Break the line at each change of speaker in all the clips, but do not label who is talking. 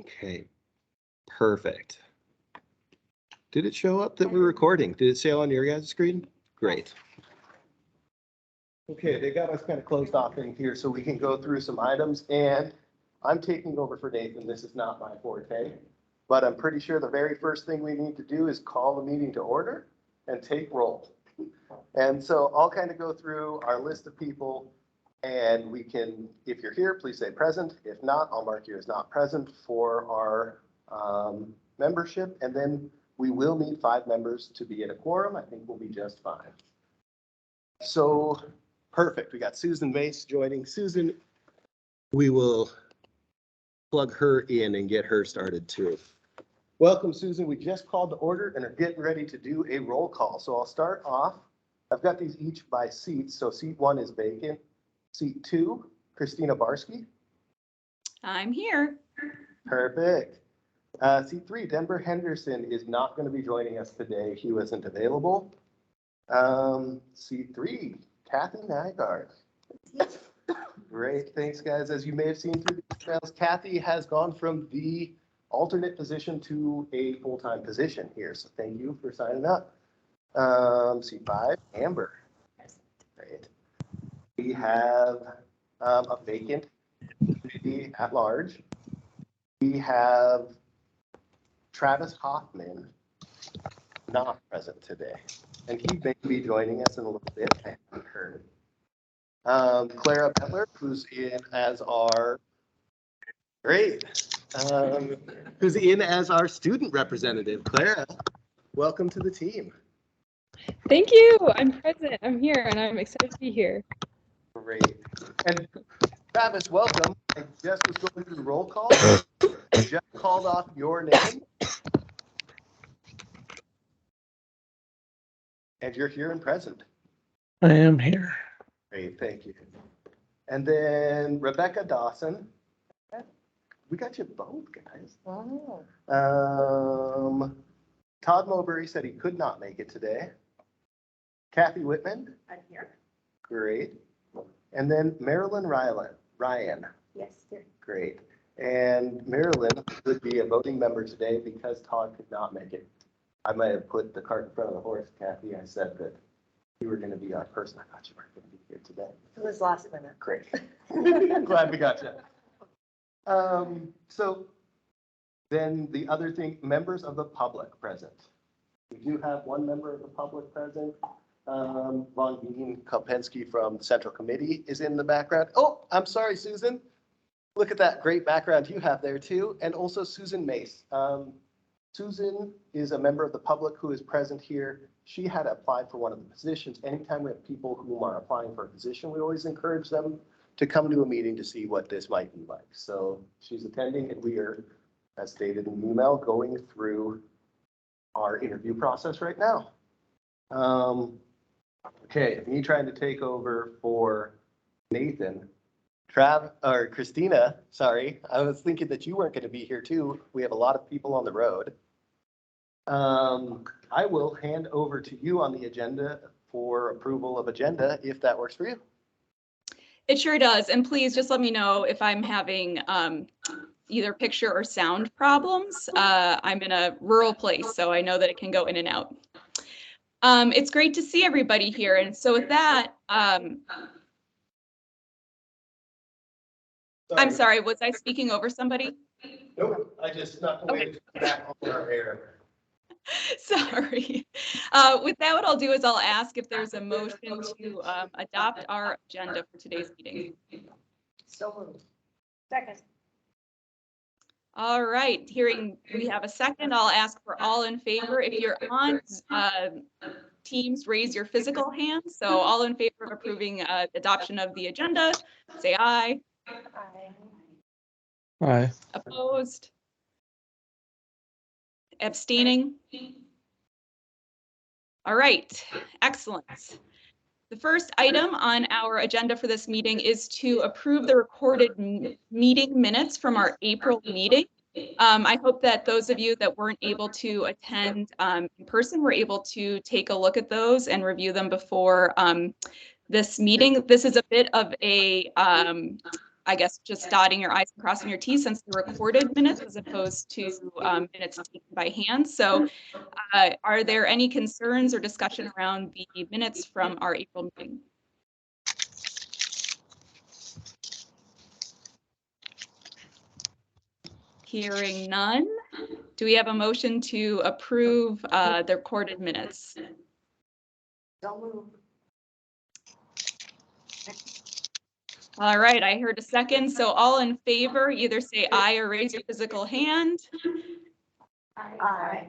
Okay, perfect. Did it show up that we're recording? Did it say on your guys' screen? Great. Okay, they got us kind of closed off in here so we can go through some items, and I'm taking over for Nathan. This is not my forte, but I'm pretty sure the very first thing we need to do is call the meeting to order and take roll. And so I'll kind of go through our list of people, and we can, if you're here, please say present. If not, I'll mark you as not present for our membership, and then we will need 5 members to be at a quorum. I think we'll be just fine. So perfect. We got Susan Mace joining. Susan, we will plug her in and get her started too. Welcome, Susan. We just called the order and are getting ready to do a roll call. So I'll start off. I've got these each by seats. So seat 1 is vacant. Seat 2, Christina Barsky.
I'm here.
Perfect. Seat 3, Denver Henderson is not going to be joining us today. He wasn't available. Seat 3, Kathy Nygaard. Great, thanks guys. As you may have seen through the emails, Kathy has gone from the alternate position to a full-time position here. So thank you for signing up. Seat 5, Amber. Great. We have a vacant committee at large. We have Travis Hoffman not present today, and he may be joining us in a little bit. I haven't heard. Clara Bettler, who's in as our who's in as our student representative. Clara, welcome to the team.
Thank you. I'm present. I'm here, and I'm excited to be here.
Great. And Travis, welcome. I just was going through the roll call. I just called off your name. And you're here and present.
I am here.
Great, thank you. And then Rebecca Dawson. We got you both, guys.
Oh.
Todd Mowbray said he could not make it today. Kathy Whitman.
I'm here.
Great. And then Marilyn Ryan.
Yes, here.
Great. And Marilyn would be a voting member today because Todd could not make it. I might have put the cart in front of the horse, Kathy. I said that you were going to be our person. I thought you weren't going to be here today.
It was last minute.
Great. I'm glad we got you. So then the other thing, members of the public present. We do have one member of the public present. Longine Kopensky from the Central Committee is in the background. Oh, I'm sorry, Susan. Look at that great background you have there too. And also Susan Mace. Susan is a member of the public who is present here. She had applied for one of the positions. Anytime we have people who are applying for a position, we always encourage them to come to a meeting to see what this might be like. So she's attending, and we are, as stated in the email, going through our interview process right now. Okay, me trying to take over for Nathan. Christina, sorry, I was thinking that you weren't going to be here too. We have a lot of people on the road. I will hand over to you on the agenda for approval of agenda, if that works for you.
It sure does. And please just let me know if I'm having either picture or sound problems. I'm in a rural place, so I know that it can go in and out. It's great to see everybody here. And so with that, I'm sorry, was I speaking over somebody?
Nope, I just snuck away back on our air.
Sorry. With that, what I'll do is I'll ask if there's a motion to adopt our agenda for today's meeting.
So moved. Second.
All right, hearing we have a second, I'll ask for all in favor. If you're on Teams, raise your physical hand. So all in favor of approving adoption of the agenda, say aye.
Aye.
Aye.
Opposed? Abstaining? All right, excellent. The first item on our agenda for this meeting is to approve the recorded meeting minutes from our April meeting. I hope that those of you that weren't able to attend in person were able to take a look at those and review them before this meeting. This is a bit of a I guess, just dotting your I's and crossing your T's since they're recorded minutes as opposed to minutes taken by hand. So are there any concerns or discussion around the minutes from our April meeting? Hearing none, do we have a motion to approve the recorded minutes?
So moved.
All right, I heard a second. So all in favor, either say aye or raise your physical hand.
Aye.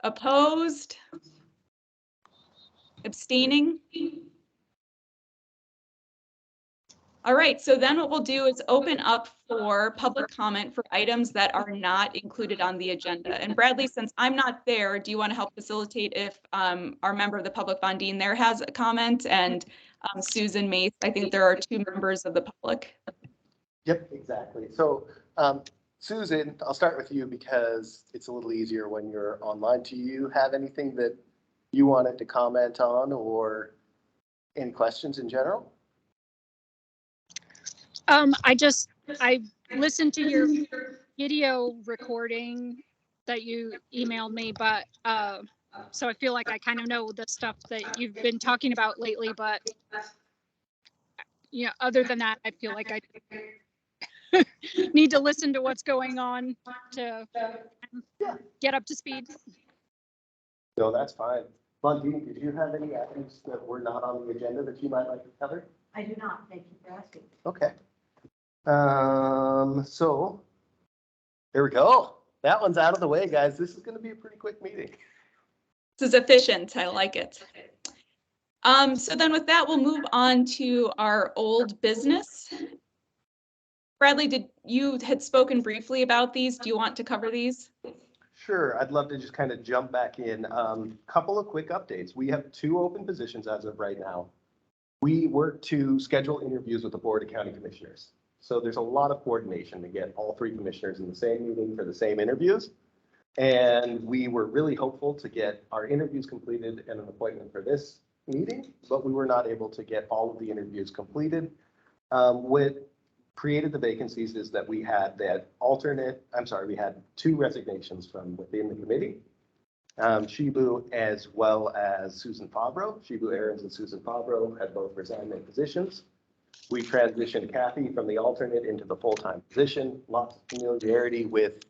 Opposed? Abstaining? All right, so then what we'll do is open up for public comment for items that are not included on the agenda. And Bradley, since I'm not there, do you want to help facilitate if our member of the public, Von Dean, there has a comment, and Susan Mace, I think there are two members of the public.
Yep, exactly. So Susan, I'll start with you because it's a little easier when you're online. Do you have anything that you wanted to comment on or any questions in general?
I listened to your video recording that you emailed me, but so I feel like I kind of know the stuff that you've been talking about lately, but other than that, I feel like I need to listen to what's going on to get up to speed.
No, that's fine. Von Dean, did you have any items that were not on the agenda that you might like to cover?
I do not. Thank you for asking.
Okay. So there we go. That one's out of the way, guys. This is going to be a pretty quick meeting.
This is efficient. I like it. So then with that, we'll move on to our old business. Bradley, you had spoken briefly about these. Do you want to cover these?
Sure, I'd love to just kind of jump back in. Couple of quick updates. We have 2 open positions as of right now. We work to schedule interviews with the Board of County Commissioners. So there's a lot of coordination to get all 3 commissioners in the same meeting for the same interviews. And we were really hopeful to get our interviews completed and an appointment for this meeting, but we were not able to get all of the interviews completed. What created the vacancies is that we had we had 2 resignations from within the committee. Shibu as well as Susan Favreau. Shibu Aarons and Susan Favreau had both resigned their positions. We transitioned Kathy from the alternate into the full-time position. Lots of familiarity with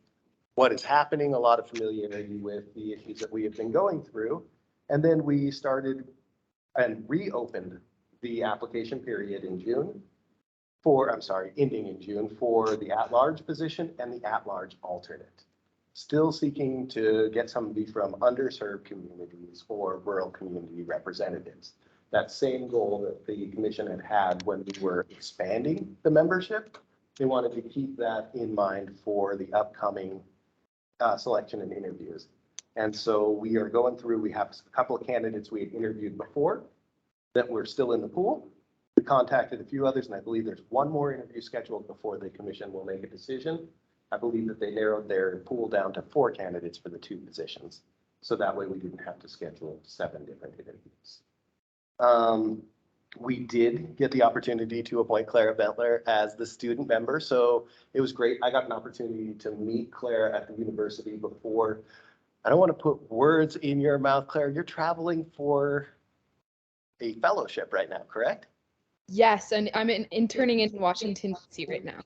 what is happening, a lot of familiarity with the issues that we have been going through. And then we started and reopened the application period in June ending in June for the at-large position and the at-large alternate. Still seeking to get somebody from underserved communities or rural community representatives. That same goal that the commission had when we were expanding the membership, they wanted to keep that in mind for the upcoming selection and interviews. And so we are going through, we have a couple of candidates we had interviewed before that were still in the pool. We contacted a few others, and I believe there's one more interview scheduled before the commission will make a decision. I believe that they narrowed their pool down to 4 candidates for the 2 positions. So that way we didn't have to schedule 7 different interviews. We did get the opportunity to appoint Clara Bentler as the student member. So it was great. I got an opportunity to meet Clara at the university before. I don't want to put words in your mouth, Clara. You're traveling for a fellowship right now, correct?
Yes, and I'm interning in Washington, D.C. right now.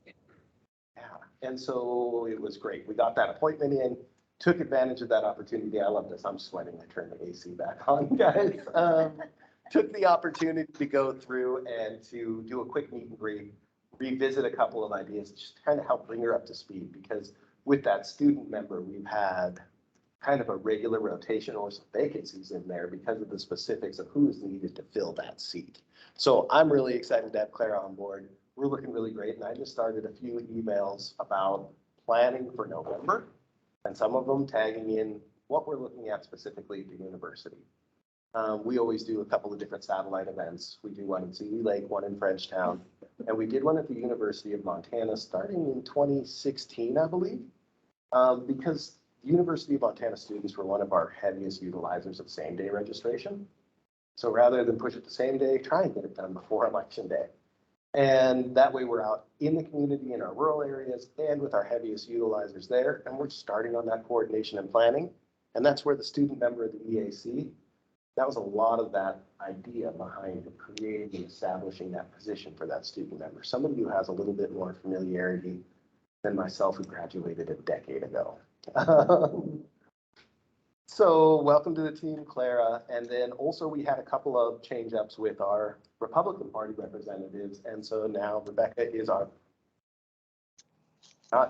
Yeah, and so it was great. We got that appointment in, took advantage of that opportunity. I love this. I'm sweating. I turned the AC back on, guys. Took the opportunity to go through and to do a quick meet and greet, revisit a couple of ideas, just kind of help bring her up to speed, because with that student member, we've had kind of a regular rotation or some vacancies in there because of the specifics of who is needed to fill that seat. So I'm really excited to have Clara on board. We're looking really great. And I just started a few emails about planning for November and some of them tagging in what we're looking at specifically at the university. We always do a couple of different satellite events. We do one in Sea Lake, one in Frenchtown, and we did one at the University of Montana starting in 2016, I believe, because the University of Montana students were one of our heaviest utilizers of same-day registration. So rather than push it the same day, try and get it done before election day. And that way we're out in the community in our rural areas and with our heaviest utilizers there. And we're starting on that coordination and planning. And that's where the student member of the EAC, that was a lot of that idea behind creating and establishing that position for that student member. Somebody who has a little bit more familiarity than myself, who graduated a decade ago. So welcome to the team, Clara. And then also we had a couple of change ups with our Republican Party representatives. And so now Rebecca is our,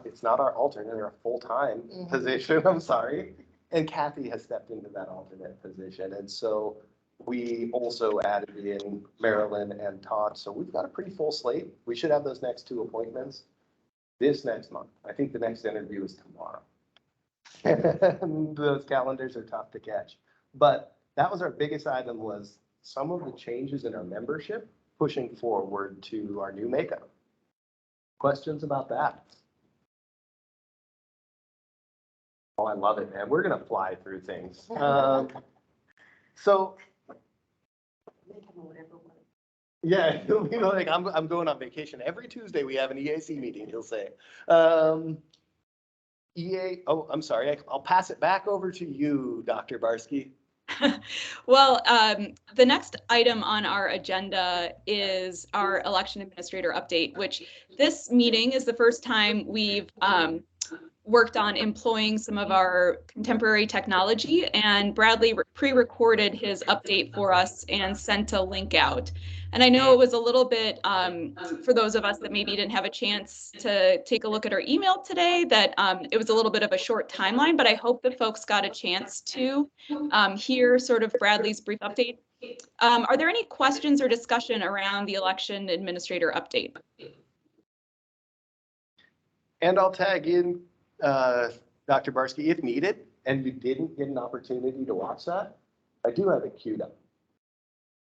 it's not our alternate or a full-time position, I'm sorry. And Kathy has stepped into that alternate position. And so we also added in Marilyn and Todd. So we've got a pretty full slate. We should have those next 2 appointments this next month. I think the next interview is tomorrow. And those calendars are tough to catch. But that was our biggest item, was some of the changes in our membership pushing forward to our new makeup. Questions about that? Oh, I love it, man. We're going to fly through things. So yeah, he'll be like, I'm going on vacation. Every Tuesday we have an EAC meeting, he'll say. Oh, I'm sorry. I'll pass it back over to you, Dr. Barsky.
Well, the next item on our agenda is our election administrator update, which this meeting is the first time we've worked on employing some of our contemporary technology, and Bradley pre-recorded his update for us and sent a link out. And I know it was a little bit, for those of us that maybe didn't have a chance to take a look at our email today, that it was a little bit of a short timeline, but I hope that folks got a chance to hear sort of Bradley's brief update. Are there any questions or discussion around the election administrator update?
And I'll tag in Dr. Barsky if needed, and you didn't get an opportunity to watch that. I do have it queued up.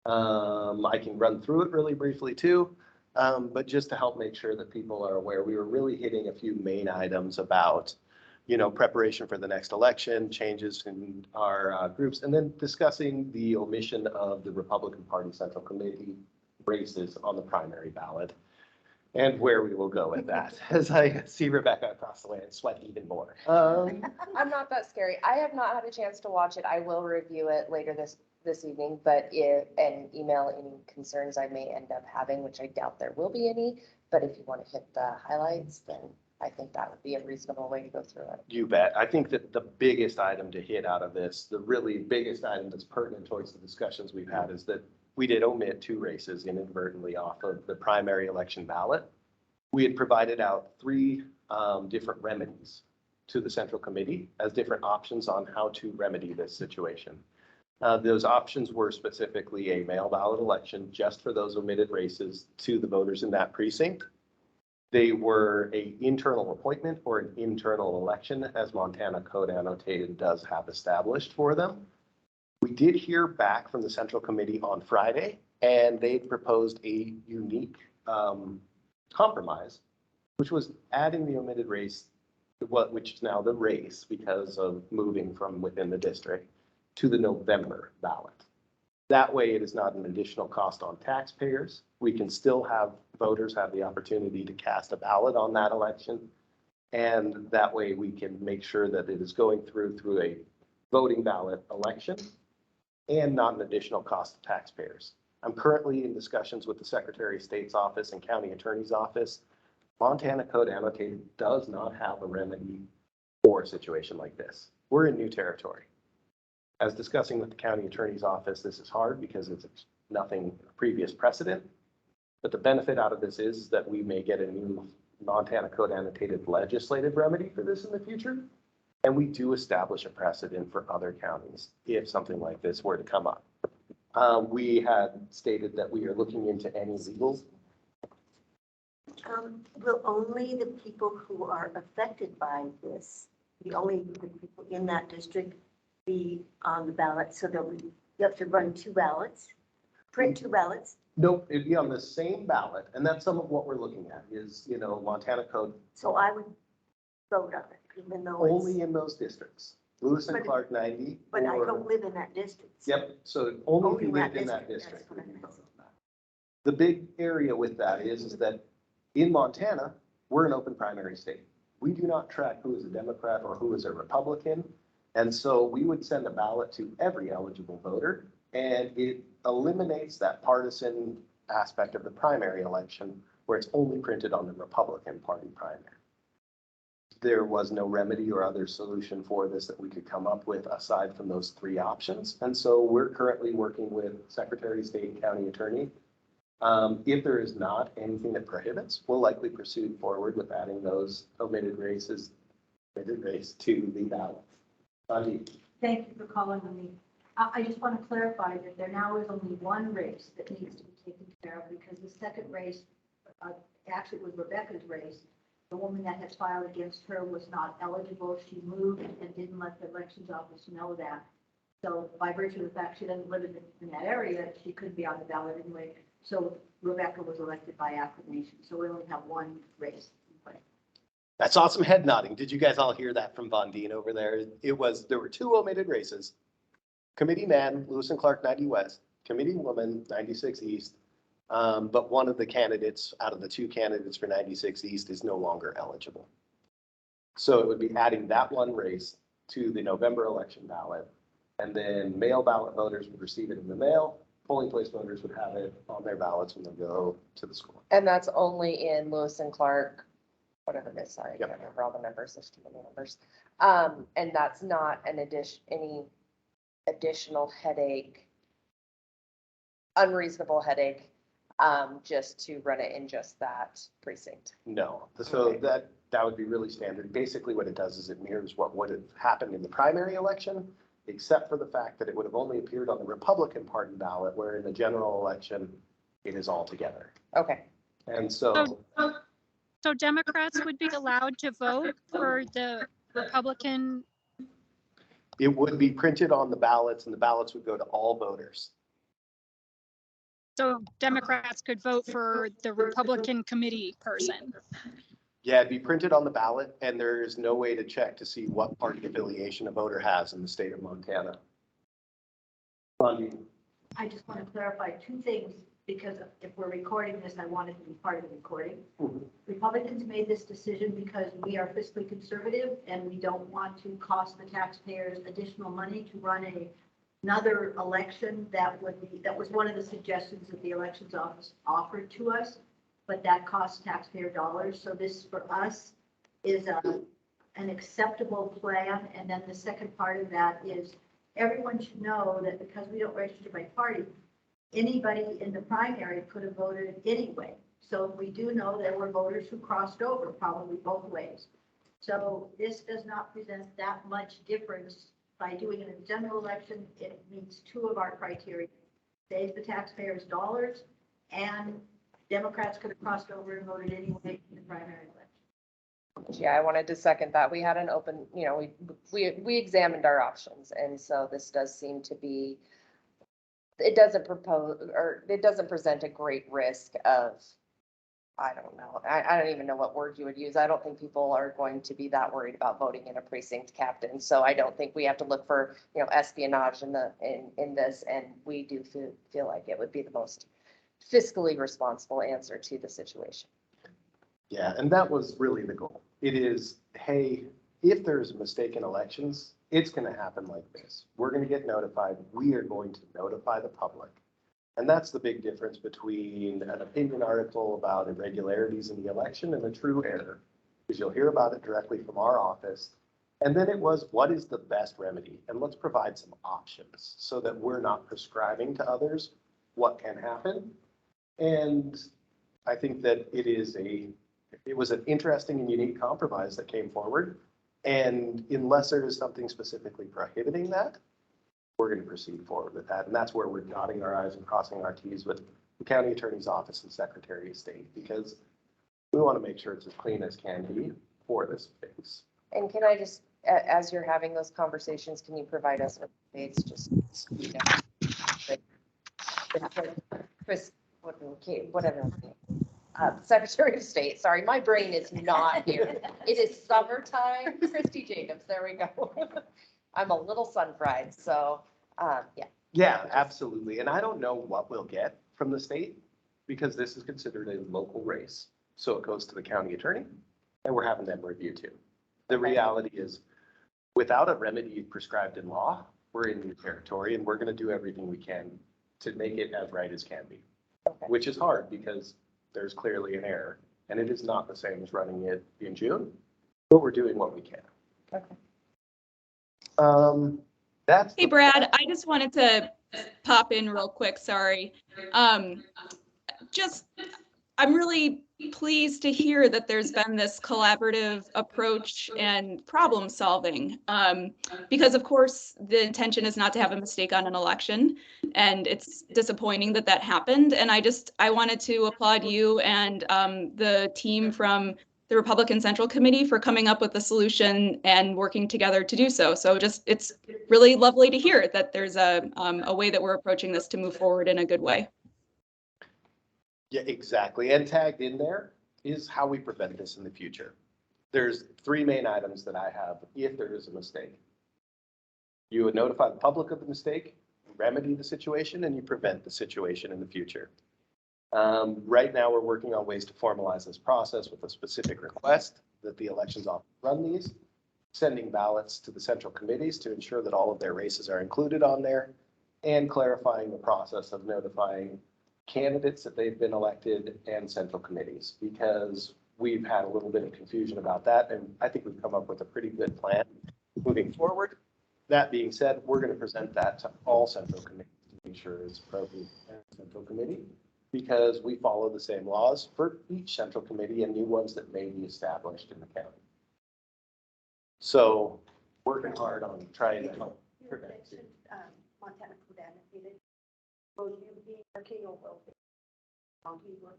I can run through it really briefly too, but just to help make sure that people are aware, we were really hitting a few main items about, you know, preparation for the next election, changes in our groups, and then discussing the omission of the Republican Party Central Committee races on the primary ballot and where we will go with that. As I see Rebecca across the way and sweat even more.
I'm not that scary. I have not had a chance to watch it. I will review it later this evening, but and email any concerns I may end up having, which I doubt there will be any. But if you want to hit the highlights, then I think that would be a reasonable way to go through it.
You bet. I think that the biggest item to hit out of this, the really biggest item that's pertinent towards the discussions we've had, is that we did omit 2 races inadvertently off of the primary election ballot. We had provided out 3 different remedies to the Central Committee as different options on how to remedy this situation. Those options were specifically a mail ballot election just for those omitted races to the voters in that precinct. They were an internal appointment or an internal election, as Montana Code Annotated does have established for them. We did hear back from the Central Committee on Friday, and they proposed a unique compromise, which was adding the omitted race, which is now the race because of moving from within the district, to the November ballot. That way it is not an additional cost on taxpayers. We can still have voters have the opportunity to cast a ballot on that election. And that way we can make sure that it is going through a voting ballot election and not an additional cost to taxpayers. I'm currently in discussions with the Secretary of State's office and County Attorney's office. Montana Code Annotated does not have a remedy for a situation like this. We're in new territory. As discussing with the County Attorney's office, this is hard because it's nothing previous precedent. But the benefit out of this is that we may get a new Montana Code Annotated legislative remedy for this in the future. And we do establish a precedent for other counties if something like this were to come up. We had stated that we are looking into any legal.
Will only the people who are affected by this, only the people in that district be on the ballot? So you have to run 2 ballots, print 2 ballots?
Nope, it'd be on the same ballot. And that's some of what we're looking at is, you know, Montana Code.
So I would vote on it, even though
Only in those districts. Lewis and Clark 90.
But I don't live in that district.
Yep, so only if you
in that
lived in that
district,
district.
that's what I meant.
The big area with that is that in Montana, we're an open primary state. We do not track who is a Democrat or who is a Republican. And so we would send a ballot to every eligible voter, and it eliminates that partisan aspect of the primary election where it's only printed on the Republican Party primary. There was no remedy or other solution for this that we could come up with aside from those three options. And so we're currently working with Secretary of State and County Attorney. If there is not anything that prohibits, we'll likely proceed forward with adding those omitted races to the ballot.
Thank you for calling on me. I just want to clarify that there now is only one race that needs to be taken care of because the second race, actually it was Rebecca's race. The woman that had filed against her was not eligible. She moved and didn't let the elections office know that. So by virtue of the fact she doesn't live in that area, she couldn't be on the ballot anyway. So Rebecca was elected by acclamation. So we only have one race in play.
That's awesome head nodding. Did you guys all hear that from Von Dean over there? There were two omitted races. Committee man, Lewis and Clark 90 West, committee woman 96 East. But one of the candidates out of the two candidates for 96 East is no longer eligible. So it would be adding that one race to the November election ballot. And then mail ballot voters would receive it in the mail. Polling place voters would have it on their ballots when they go to the school.
And that's only in Lewis and Clark, whatever it is, sorry, I
Yep.
can't remember all the numbers, there's too many numbers. And that's not any additional headache, unreasonable headache, just to run it in just that precinct.
No, so that would be really standard. Basically what it does is it mirrors what would have happened in the primary election, except for the fact that it would have only appeared on the Republican Party ballot, where in the general election, it is all together.
Okay.
And so,
So Democrats would be allowed to vote for the Republican.
it would be printed on the ballots and the ballots would go to all voters.
So Democrats could vote for the Republican committee person.
Yeah, it'd be printed on the ballot and there's no way to check to see what party affiliation a voter has in the state of Montana.
I just want to clarify two things because if we're recording this, I want it to be part of the recording. Republicans made this decision because we are fiscally conservative and we don't want to cost the taxpayers additional money to run another election that was one of the suggestions that the elections office offered to us, but that costs taxpayer dollars. So this for us is an acceptable plan. And then the second part of that is everyone should know that because we don't register by party, anybody in the primary could have voted anyway. So we do know there were voters who crossed over probably both ways. So this does not present that much difference by doing it in a general election. It meets two of our criteria. Saves the taxpayers dollars and Democrats could have crossed over and voted anyway in the primary election.
Yeah, I wanted to second that. We had an open, we examined our options. And so this does seem to be, it doesn't present a great risk of, I don't know. I don't even know what word you would use. I don't think people are going to be that worried about voting in a precinct captain. So I don't think we have to look for, espionage in this. And we do feel like it would be the most fiscally responsible answer to the situation.
Yeah, and that was really the goal. It is, hey, if there's a mistake in elections, it's going to happen like this. We're going to get notified. We are going to notify the public. And that's the big difference between an opinion article about irregularities in the election and a true error, because you'll hear about it directly from our office. And then it was, what is the best remedy? And let's provide some options so that we're not prescribing to others what can happen. And I think that it was an interesting and unique compromise that came forward. And unless there is something specifically prohibiting that, we're going to proceed forward with that. And that's where we're dotting our I's and crossing our T's with the county attorney's office and Secretary of State, because we want to make sure it's as clean as can be for this phase.
And can I just, as you're having those conversations, can you provide us with updates? Just, Chris, whatever. Secretary of State, sorry, my brain is not here. It is summertime. Christy Jacobs, there we go. I'm a little sun-fried, so, yeah.
Yeah, absolutely. And I don't know what we'll get from the state. because this is considered a local race. So it goes to the county attorney and we're having them review too. The reality is, without a remedy prescribed in law, we're in new territory and we're going to do everything we can to make it as right as can be, which is hard because there's clearly an error and it is not the same as running it in June, but we're doing what we can.
Okay.
That's.
Hey, Brad, I just wanted to pop in real quick, sorry. I'm really pleased to hear that there's been this collaborative approach and problem solving. Because of course, the intention is not to have a mistake on an election, and it's disappointing that that happened. And I wanted to applaud you and the team from the Republican Central Committee for coming up with a solution and working together to do so. So it's really lovely to hear that there's a way that we're approaching this to move forward in a good way.
Yeah, exactly. And tagged in there is how we prevent this in the future. There's 3 main items that I have if there is a mistake. You would notify the public of the mistake, remedy the situation, and you prevent the situation in the future. Right now, we're working on ways to formalize this process with a specific request that the elections office run these, sending ballots to the central committees to ensure that all of their races are included on there, and clarifying the process of notifying candidates that they've been elected and central committees, because we've had a little bit of confusion about that. And I think we've come up with a pretty good plan moving forward. That being said, we're going to present that to all central committees to make sure it's appropriate at central committee, because we follow the same laws for each central committee and new ones that may be established in the county. So working hard on trying to help prevent it.
Montana Code Annotated. Will you be working or will the county work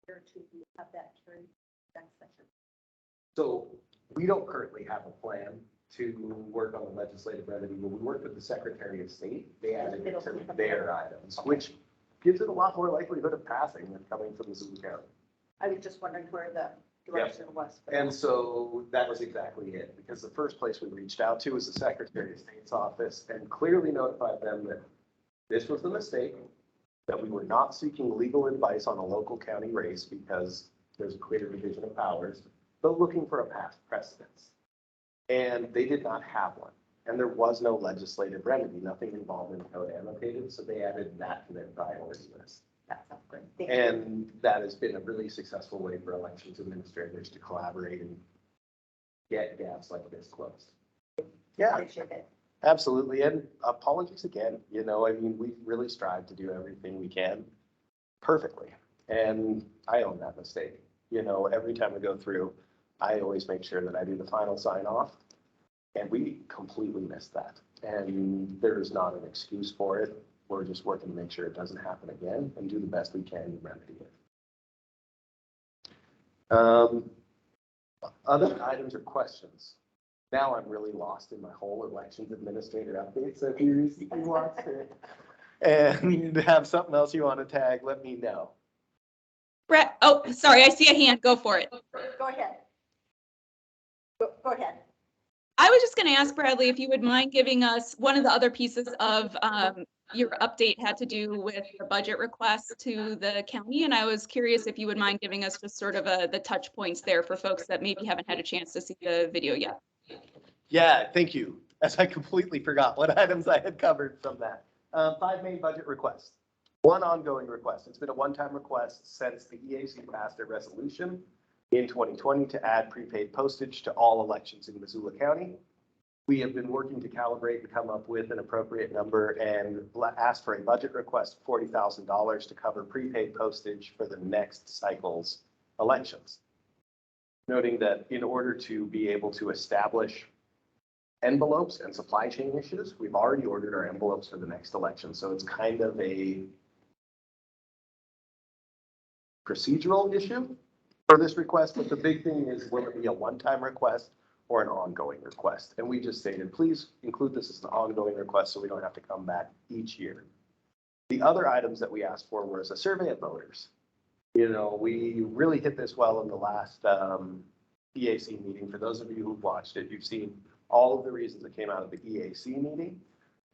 here to have that carried next session?
So we don't currently have a plan to work on the legislative remedy, but we worked with the Secretary of State. They added it to their items, which gives it a lot more likelihood of passing than coming from Missoula County.
I was just wondering where the direction was.
And so that was exactly it, because the first place we reached out to was the Secretary of State's office and clearly notified them that this was the mistake, that we were not seeking legal advice on a local county race because there's a clear division of powers, but looking for a past precedence. And they did not have one. And there was no legislative remedy, nothing involved in the code annotated. So they added that to their priority list.
That sounds great. Thank you.
And that has been a really successful way for elections administrators to collaborate and get gaps like this closed. Yeah.
Appreciate it.
Absolutely. And apologies again. You know, I mean, we've really strived to do everything we can perfectly. And I own that mistake. You know, every time we go through, I always make sure that I do the final sign off. And we completely missed that. And there is not an excuse for it. We're just working to make sure it doesn't happen again and do the best we can to remedy it. Other items or questions? Now I'm really lost in my whole elections administrator update. So if you want to and have something else you want to tag, let me know.
Brett, oh, sorry, I see a hand. Go for it.
Go ahead. Go ahead.
I was just going to ask Bradley if you would mind giving us one of the other pieces of your update had to do with the budget request to the county. And I was curious if you would mind giving us just sort of the touch points there for folks that maybe haven't had a chance to see the video yet.
Yeah, thank you. As I completely forgot what items I had covered from that. 5 main budget requests. 1 ongoing request. It's been a one-time request since the EAC passed their resolution in 2020 to add prepaid postage to all elections in Missoula County. We have been working to calibrate and come up with an appropriate number and asked for a budget request of $40,000 to cover prepaid postage for the next cycle's elections. Noting that in order to be able to establish envelopes and supply chain issues, we've already ordered our envelopes for the next election. So it's kind of a procedural issue for this request, but the big thing is, will it be a one-time request or an ongoing request? And we just stated, please include this as an ongoing request so we don't have to come back each year. The other items that we asked for was a survey of voters. You know, we really hit this well in the last EAC meeting. For those of you who've watched it, you've seen all of the reasons that came out of the EAC meeting.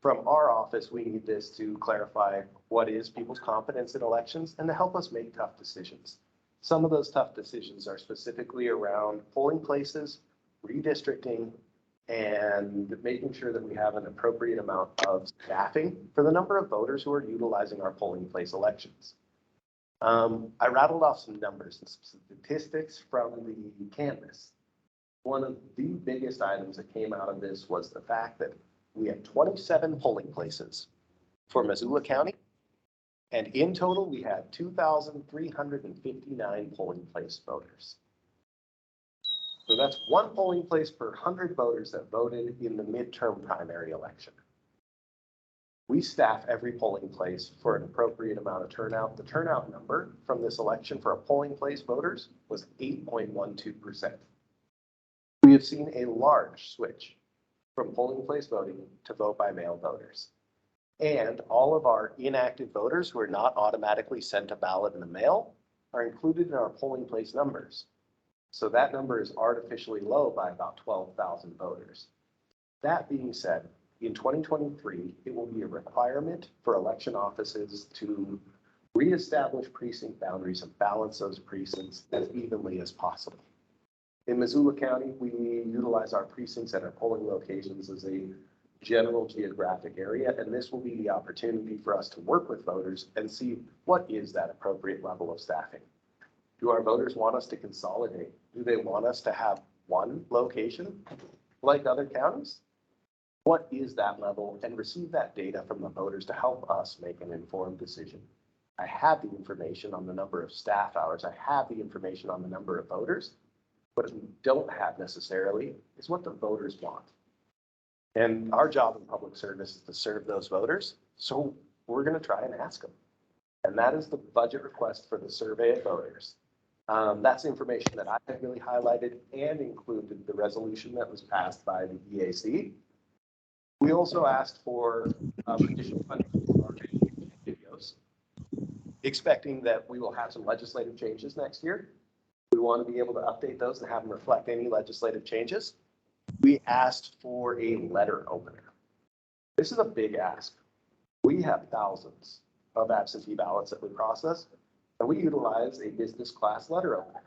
From our office, we need this to clarify what is people's competence in elections and to help us make tough decisions. Some of those tough decisions are specifically around polling places, redistricting, and making sure that we have an appropriate amount of staffing for the number of voters who are utilizing our polling place elections. I rattled off some numbers and some statistics from the canvas. One of the biggest items that came out of this was the fact that we had 27 polling places for Missoula County. And in total, we had 2,359 polling place voters. So that's one polling place per 100 voters that voted in the midterm primary election. We staff every polling place for an appropriate amount of turnout. The turnout number from this election for a polling place voters was 8.12%. We have seen a large switch from polling place voting to vote by mail voters. And all of our inactive voters who are not automatically sent a ballot in the mail are included in our polling place numbers. So that number is artificially low by about 12,000 voters. That being said, in 2023, it will be a requirement for election offices to reestablish precinct boundaries and balance those precincts as evenly as possible. In Missoula County, we utilize our precincts and our polling locations as a general geographic area, and this will be the opportunity for us to work with voters and see what is that appropriate level of staffing. Do our voters want us to consolidate? Do they want us to have one location like other counties? What is that level? And receive that data from the voters to help us make an informed decision. I have the information on the number of staff hours. I have the information on the number of voters. What we don't have necessarily is what the voters want. And our job in public service is to serve those voters. So we're going to try and ask them. And that is the budget request for the survey of voters. That's information that I have really highlighted and included the resolution that was passed by the EAC. We also asked for additional funding for our videos, expecting that we will have some legislative changes next year. We want to be able to update those and have them reflect any legislative changes. We asked for a letter opener. This is a big ask. We have thousands of absentee ballots that we process, and we utilize a business class letter opener.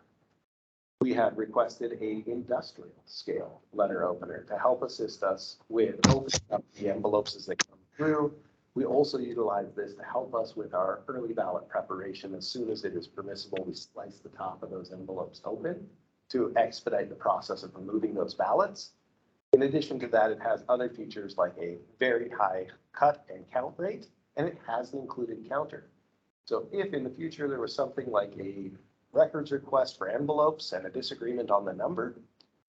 We had requested a industrial scale letter opener to help assist us with opening up the envelopes as they come through. We also utilize this to help us with our early ballot preparation. As soon as it is permissible, we slice the top of those envelopes open to expedite the process of removing those ballots. In addition to that, it has other features like a very high cut and count rate, and it has an included counter. So if in the future there was something like a records request for envelopes and a disagreement on the number,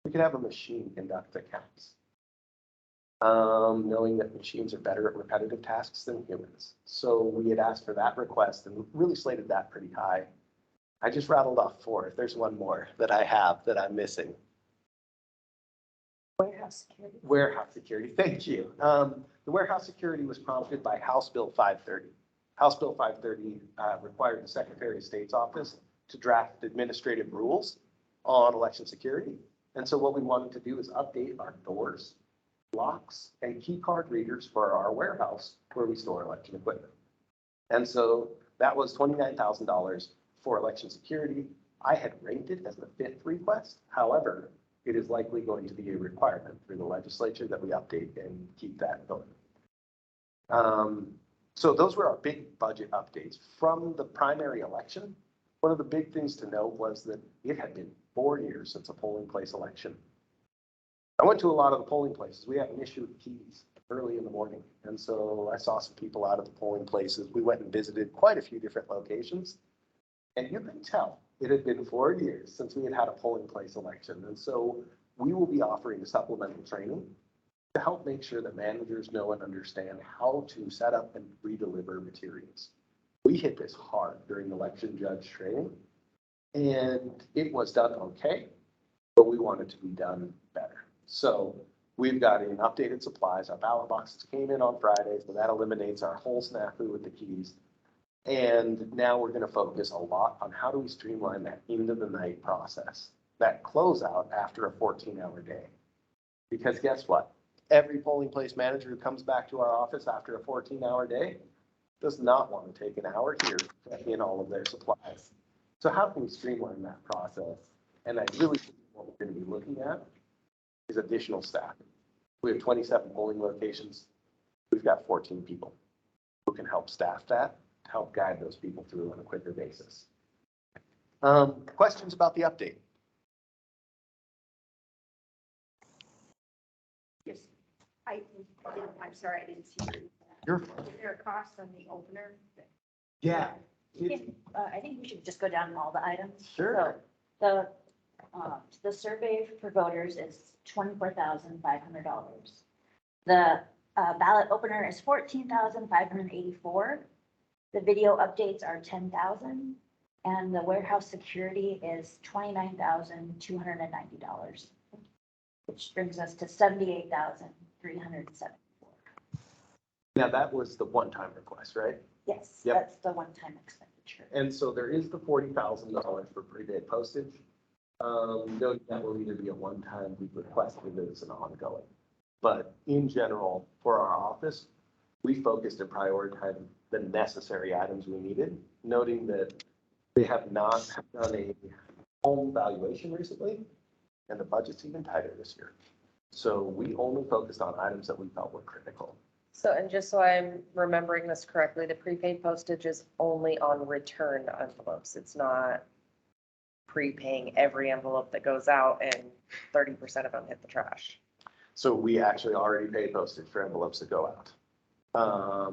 we could have a machine conduct the counts. Knowing that machines are better at repetitive tasks than humans. So we had asked for that request and really slated that pretty high. I just rattled off 4. If there's one more that I have that I'm missing.
Warehouse security.
Warehouse security, thank you. The warehouse security was prompted by House Bill 530. House Bill 530 required the Secretary of State's office to draft administrative rules on election security. And so what we wanted to do is update our doors, locks, and key card readers for our warehouse where we store election equipment. And so that was $29,000 for election security. I had ranked it as the 5th request. However, it is likely going to be a requirement through the legislature that we update and keep that going. So those were our big budget updates from the primary election. One of the big things to note was that it had been 4 years since a polling place election. I went to a lot of the polling places. We have an issue with keys early in the morning. And so I saw some people out at the polling places. We went and visited quite a few different locations. And you can tell it had been 4 years since we had had a polling place election. And so we will be offering supplemental training to help make sure that managers know and understand how to set up and re-deliver materials. We hit this hard during election judge training, and it was done okay, but we want it to be done better. So we've got in updated supplies. Our ballot boxes came in on Friday, so that eliminates our whole snafu with the keys. And now we're going to focus a lot on how do we streamline that into the night process, that closeout after a 14-hour day. Because guess what? every polling place manager who comes back to our office after a 14-hour day does not want to take an hour here to check in all of their supplies. So how can we streamline that process? And I really think what we're going to be looking at is additional staff. We have 27 polling locations. We've got 14 people who can help staff that, to help guide those people through on a quicker basis. Questions about the update?
Yes, I'm sorry, I didn't see
You're
Is there a cost on the opener?
Yeah.
I think we should just go down all the items.
Sure.
So the survey for voters is $24,500. The ballot opener is $14,584. The video updates are $10,000, and the warehouse security is $29,290, which brings us to $78,374.
Now that was the one-time request, right?
Yes,
Yep.
that's the one-time expenditure.
And so there is the $40,000 for pre-bid postage. Note that will either be a one-time, we've requested it as an ongoing. But in general, for our office, we focused and prioritized the necessary items we needed, noting that they have not done a home valuation recently, and the budget's even tighter this year. So we only focused on items that we felt were critical.
So, and just so I'm remembering this correctly, the prepaid postage is only on return envelopes. It's not prepaying every envelope that goes out and 30% of them hit the trash.
So we actually already pay postage for envelopes that go out.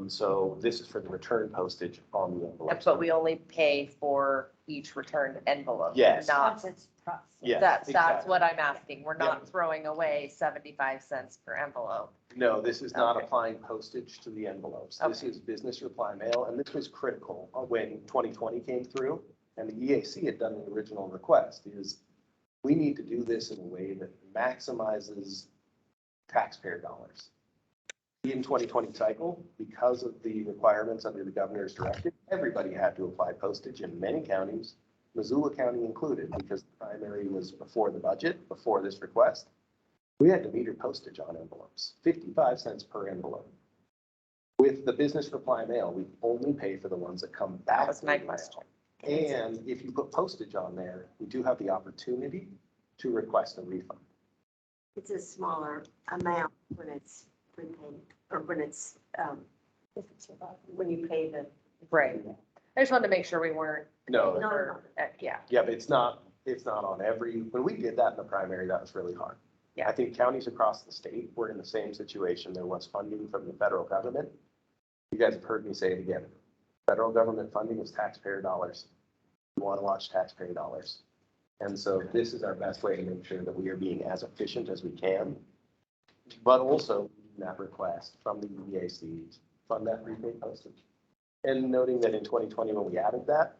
So this is for the return postage on the envelopes.
But we only pay for each returned envelope.
Yes.
Not,
Once it's processed.
Yes,
that's
exactly.
what I'm asking. We're
Yeah.
not throwing away 75 cents per envelope.
No, this is not
Okay.
applying postage to the envelopes. This
Okay.
is business reply mail, and this was critical when 2020 came through and the EAC had done the original request is we need to do this in a way that maximizes taxpayer dollars. In 2020 cycle, because of the requirements under the governor's directive, everybody had to apply postage in many counties, Missoula County included, because the primary was before the budget, before this request. We had to meter postage on envelopes, 55 cents per envelope. With the business reply mail, we only pay for the ones that come back.
That was
to
my
the mail.
question.
And if you put postage on there, we do have the opportunity to request a refund.
It's a smaller amount when it's prepaid, or when it's, when you pay the.
Right. I just wanted to make sure we weren't,
No,
No.
yeah.
yeah, but it's not on every, when we did that in the primary, that was really hard.
Yeah.
I think counties across the state were in the same situation. There was funding from the federal government. You guys have heard me say it again. Federal government funding is taxpayer dollars. We want to watch taxpayer dollars. And so this is our best way to make sure that we are being as efficient as we can, but also that request from the EAC to fund that prepaid postage. And noting that in 2020, when we added that,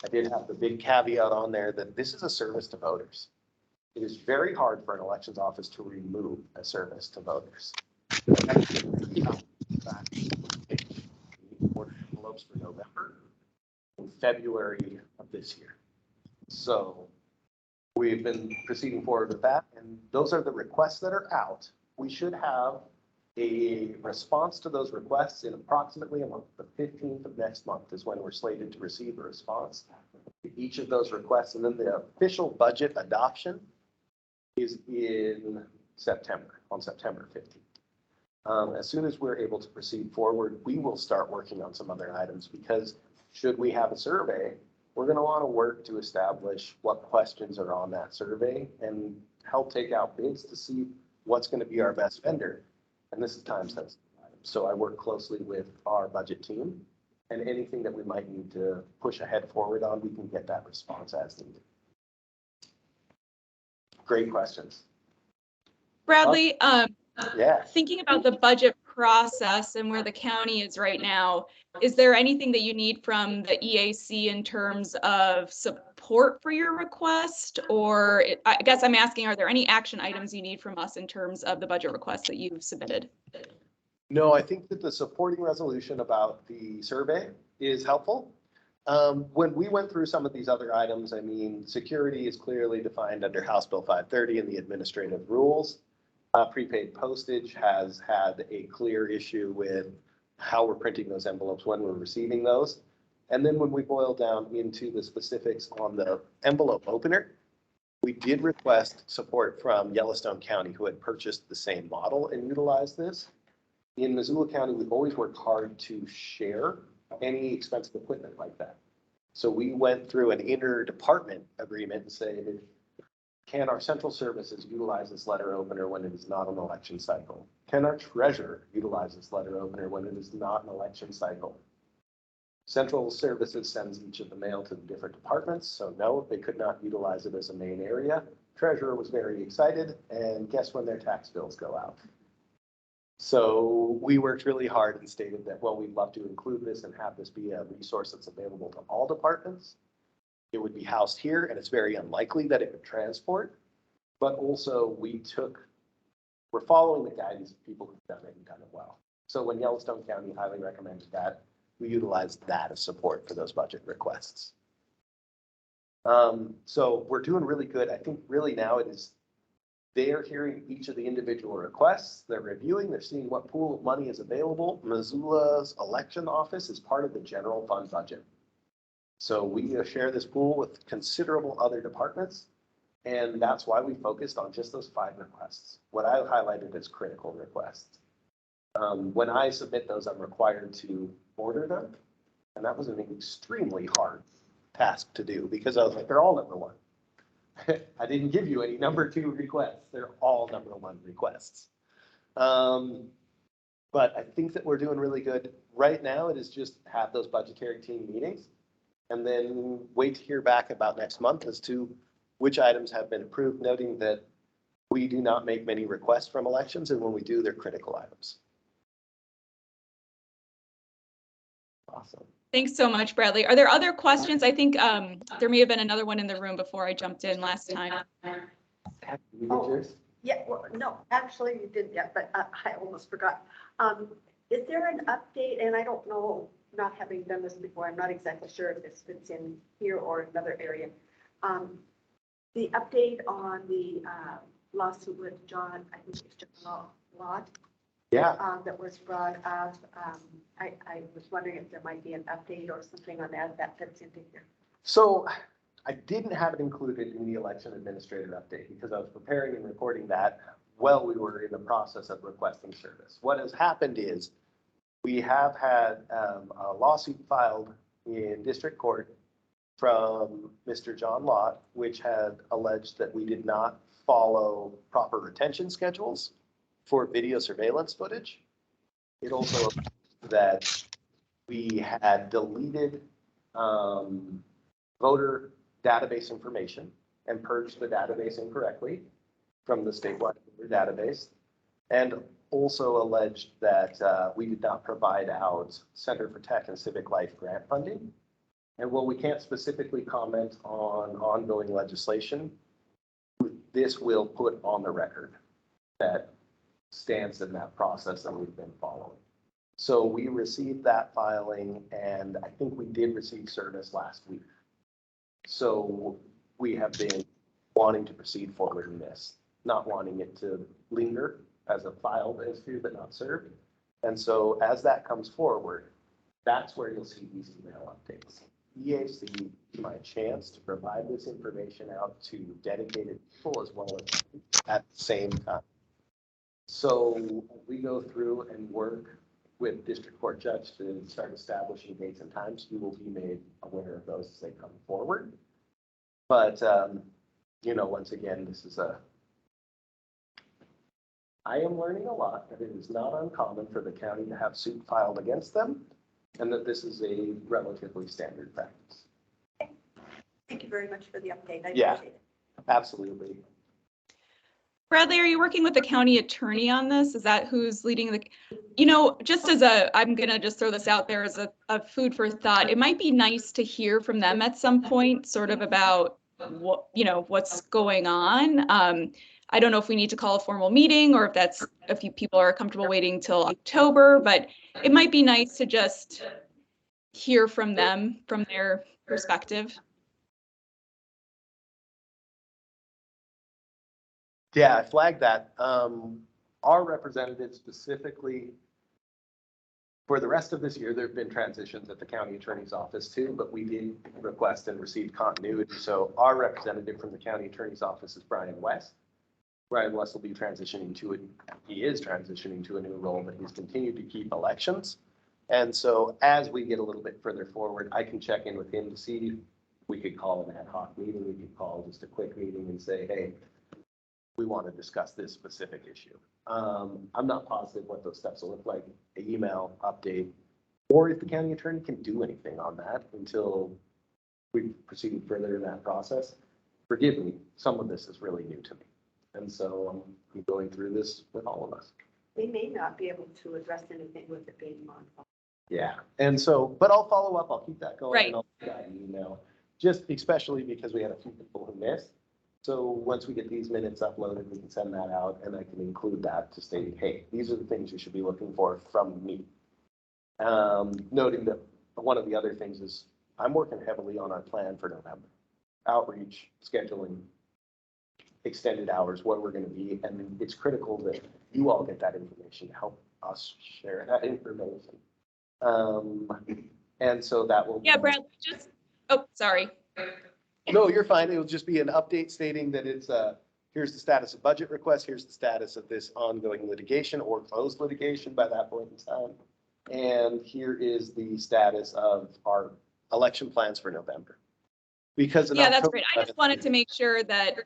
I did have the big caveat on there that this is a service to voters. It is very hard for an elections office to remove a service to voters. Ordered envelopes for November and February of this year. So we've been proceeding forward with that, and those are the requests that are out. We should have a response to those requests in approximately a month. The 15th of next month is when we're slated to receive a response to each of those requests, and then the official budget adoption is in September, on September 15th. As soon as we're able to proceed forward, we will start working on some other items, because should we have a survey, we're going to want to work to establish what questions are on that survey and help take out bids to see what's going to be our best vendor. And this is time sensitive. So I work closely with our budget team, and anything that we might need to push ahead forward on, we can get that response as needed. Great questions.
Bradley,
Yeah.
thinking about the budget process and where the county is right now, is there anything that you need from the EAC in terms of support for your request? Or I guess I'm asking, are there any action items you need from us in terms of the budget request that you've submitted?
No, I think that the supporting resolution about the survey is helpful. When we went through some of these other items, I mean, security is clearly defined under House Bill 530 and the administrative rules. Prepaid postage has had a clear issue with how we're printing those envelopes, when we're receiving those. And then when we boil down into the specifics on the envelope opener, we did request support from Yellowstone County, who had purchased the same model and utilized this. In Missoula County, we've always worked hard to share any expensive equipment like that. So we went through an interdepartment agreement and said, can our central services utilize this letter opener when it is not an election cycle? Can our treasurer utilize this letter opener when it is not an election cycle? Central services sends each of the mail to the different departments, so no, they could not utilize it as a main area. Treasurer was very excited, and guess when their tax bills go out? So we worked really hard and stated that, well, we'd love to include this and have this be a resource that's available to all departments. It would be housed here, and it's very unlikely that it would transport. But also we're following the guidance of people who've done it and done it well. So when Yellowstone County highly recommended that, we utilized that as support for those budget requests. So we're doing really good. I think really now it is, they are hearing each of the individual requests, they're reviewing, they're seeing what pool of money is available. Missoula's election office is part of the general fund budget. So we share this pool with considerable other departments, and that's why we focused on just those 5 requests, what I highlighted as critical requests. When I submit those, I'm required to order them, and that was an extremely hard task to do because I was like, they're all number 1. I didn't give you any number 2 requests. They're all number 1 requests. But I think that we're doing really good. Right now, it is just have those budgetary team meetings and then wait to hear back about next month as to which items have been approved, noting that we do not make many requests from elections, and when we do, they're critical items. Awesome.
Thanks so much, Bradley. Are there other questions? I think there may have been another one in the room before I jumped in last time.
Did you get
Oh.
yours?
Yeah, well, no, actually you didn't yet, but I almost forgot. Is there an update, and I don't know, not having done this before, I'm not exactly sure if this fits in here or another area. The update on the lawsuit with John, I think it's John Lott.
Yeah.
That was brought up. I was wondering if there might be an update or something on that fits into here.
So I didn't have it included in the election administrative update because I was preparing and recording that while we were in the process of requesting service. What has happened is we have had a lawsuit filed in district court from Mr. John Lott, which had alleged that we did not follow proper retention schedules for video surveillance footage. It also that we had deleted voter database information and purged the database incorrectly from the statewide database, and also alleged that we did not provide out Center for Tech and Civic Life grant funding. And while we can't specifically comment on ongoing legislation, this will put on the record that stance in that process that we've been following. So we received that filing, and I think we did receive service last week. So we have been wanting to proceed forward in this, not wanting it to linger as a filed issue but not served. And so as that comes forward, that's where you'll see these email updates. EAC, my chance to provide this information out to dedicated people as well as at the same time. So we go through and work with district court judge to start establishing dates and times. You will be made aware of those as they come forward. But, once again, I am learning a lot that it is not uncommon for the county to have suit filed against them, and that this is a relatively standard practice.
Thank you very much for the update. I
Yeah.
appreciate it.
Absolutely.
Bradley, are you working with the county attorney on this? Is that who's leading the, just as I'm going to just throw this out there as a food for thought, it might be nice to hear from them at some point, sort of about what, what's going on. I don't know if we need to call a formal meeting or if people are comfortable waiting till October, but it might be nice to just hear from them, from their perspective.
Yeah, I flagged that. Our representatives specifically, for the rest of this year, there have been transitions at the county attorney's office too, but we did request and receive continuity. So our representative from the county attorney's office is Brian West. Brian West will be transitioning to it. He is transitioning to a new role, but he's continued to keep elections. And so as we get a little bit further forward, I can check in with him to see if we could call an ad hoc meeting. We could call just a quick meeting and say, hey, we want to discuss this specific issue. I'm not positive what those steps will look like, an email update, or if the county attorney can do anything on that until we proceed further in that process. Forgive me, some of this is really new to me. And so I'm going through this with all of us.
They may not be able to address anything with it being modified.
Yeah, and so, but I'll follow up, I'll keep that going.
Right.
And I'll send out an email, just especially because we had a few people who missed. So once we get these minutes uploaded, we can send that out and I can include that to state, hey, these are the things you should be looking for from me. Noting that one of the other things is I'm working heavily on our plan for November. Outreach, scheduling, extended hours, what we're going to be. And it's critical that you all get that information, help us share that information. And so that will.
Yeah, Brad, just, oh, sorry.
No, you're fine. It'll just be an update stating that it's, here's the status of budget request, here's the status of this ongoing litigation or closed litigation by that point in time. And here is the status of our election plans for November. Because in
Yeah, that's
October,
great. I just wanted to make sure that